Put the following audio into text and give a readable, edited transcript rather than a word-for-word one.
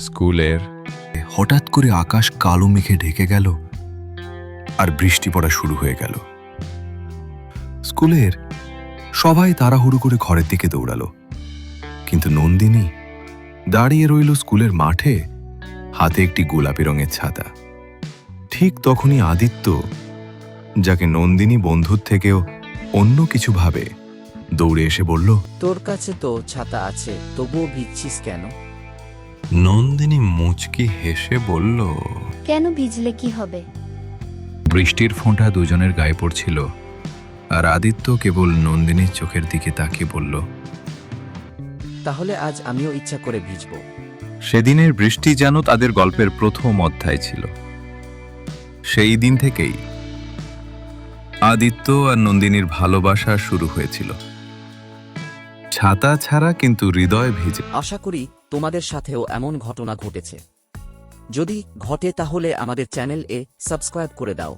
স্কুলের হঠাৎ করে আকাশ কালো মেঘে ঢেকে গেল আর বৃষ্টি পড়া শুরু হয়ে গেল। স্কুলের সবাই তাড়াহুড়ো করে ঘরের দিকে দৌড়ালো, কিন্তু নন্দিনী দাঁড়িয়ে রইল স্কুলের মাঠে, হাতে একটি গোলাপি রঙের ছাতা। ঠিক তখনই আদিত্য, যাকে নন্দিনী বন্ধুর থেকেও অন্য কিছু ভাবে, দৌড়ে এসে বলল, তোর কাছে তো ছাতা আছে, তবুও ভিজছিস কেন? নন্দিনী মুচকি হেসে বলল, কেন ভিজলে কি হবে? বৃষ্টির ফোঁটা দুজনের গায়ে পড়ছিল, আর আদিত্য কেবল নন্দিনীর চোখের দিকে তাকিয়ে বলল, তাহলে আজ আমিও ইচ্ছা করে ভিজবো। সেদিনের বৃষ্টি যেন তাদের গল্পের প্রথম অধ্যায় ছিল। সেই দিন থেকেই আদিত্য আর নন্দিনীর ভালোবাসা শুরু হয়েছিল, ছাতা ছাড়া কিন্তু হৃদয় ভিজে। আশা করি তোমাদের সাথেও এমন ঘটনা ঘটেছে। যদি ঘটে তাহলে আমাদের চ্যানেল সাবস্ক্রাইব করে দাও।